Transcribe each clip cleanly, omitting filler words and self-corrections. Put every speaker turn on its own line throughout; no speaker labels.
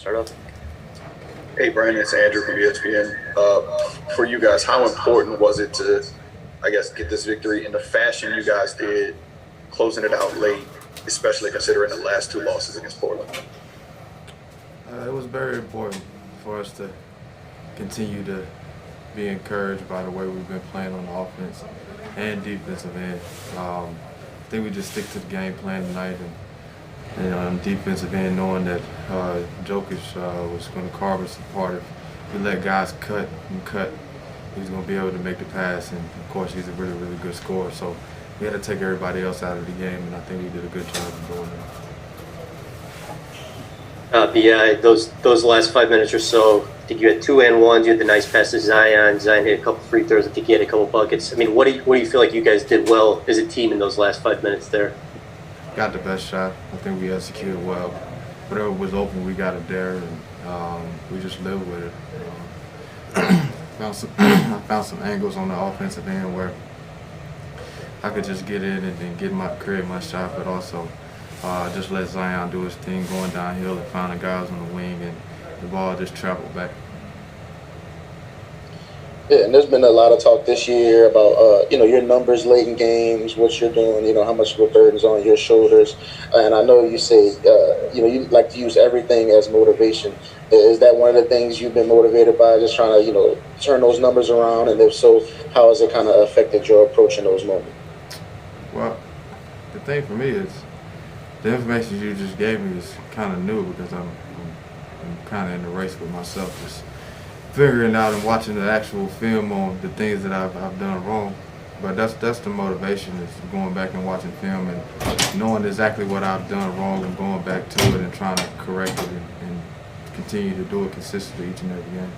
Start off.
Hey, Brandon, it's Andrew from ESPN. For you guys, how important was it to, I guess, get this victory in the fashion you guys did, closing it out late, especially considering the last two losses against Portland?
It was very important for us to continue to be encouraged by the way we've been playing on the offense and defensive end. I think we just stick to the game plan tonight, and on defensive end, knowing that Jokic was going to carve us apart. If we let guys cut and cut, he's going to be able to make the pass, and of course he's a really, really good scorer. So we had to take everybody else out of the game, and I think we did a good job of doing that.
B.I., those last 5 minutes or so, I think you had 2 and 1s. You had the nice pass to Zion. Zion hit a couple free throws. I think he had a couple buckets. I mean, what do you feel like you guys did well as a team in those last 5 minutes there?
Got the best shot. I think we executed well. Whatever was open, we got it there, and we just lived with it. I found some angles on the offensive end where I could just get in and then create my shot, but also just let Zion do his thing going downhill and find the guys on the wing, and the ball just traveled back.
Yeah, and there's been a lot of talk this year about, your numbers late in games, what you're doing, how much of a burden's on your shoulders. And I know you say, you like to use everything as motivation. Is that one of the things you've been motivated by, just trying to, turn those numbers around? And if so, how has it kind of affected your approach in those moments?
Well, the thing for me is the information you just gave me is kind of new, because I'm kind of in the race with myself, just figuring out and watching the actual film on the things that I've done wrong. But that's the motivation, is going back and watching film and knowing exactly what I've done wrong and going back to it and trying to correct it and continue to do it consistently each and every game.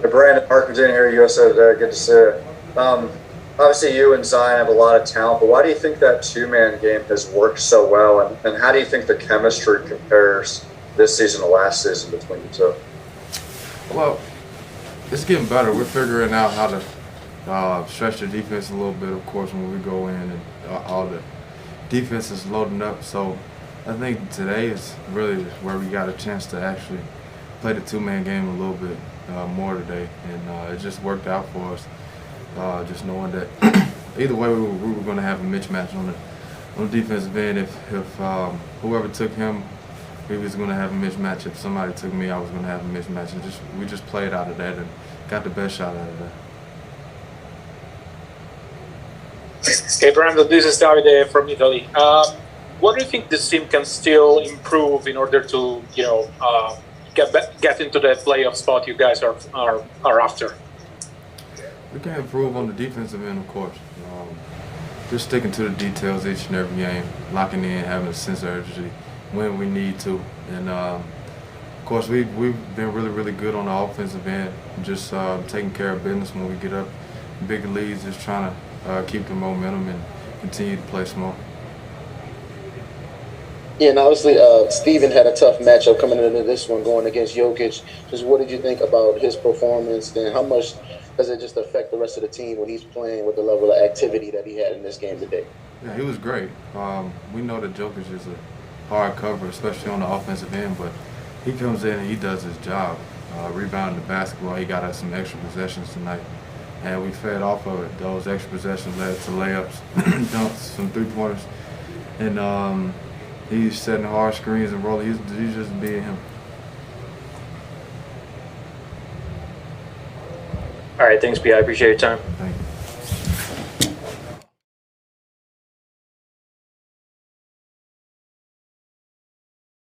Hey, Brandon, Mark Virginia here, USA Today. Good to see you. Obviously, you and Zion have a lot of talent, but why do you think that two-man game has worked so well, and how do you think the chemistry compares this season to last season between the two?
Well, it's getting better. We're figuring out how to stretch the defense a little bit, of course, when we go in and all the defense is loading up. So I think today is really where we got a chance to actually play the two-man game a little bit more today, and it just worked out for us. Just knowing that either way we were going to have a mismatch on the defensive end. If whoever took him, we was going to have a mismatch. If somebody took me, I was going to have a mismatch. And we just played out of that and got the best shot out of that.
Hey, Brandon, this is Davide from Italy. What do you think this team can still improve in order to, get into the playoff spot you guys are after?
We can improve on the defensive end, of course. Just sticking to the details each and every game, locking in, having a sense of urgency when we need to. And, of course, we've been really, really good on the offensive end, just taking care of business when we get up big leads, just trying to keep the momentum and continue to play small.
Yeah, and obviously Steven had a tough matchup coming into this one, going against Jokic. Just what did you think about his performance, and how much does it just affect the rest of the team when he's playing with the level of activity that he had in this game today?
Yeah, he was great. We know that Jokic is a hard cover, especially on the offensive end, but he comes in and he does his job. Rebounding the basketball, he got us some extra possessions tonight, and we fed off of it. Those extra possessions led to layups, dunks, some three-pointers, and he's setting hard screens and rolling. He's just being him.
All right, thanks, B.I. I appreciate your time.
Thank you.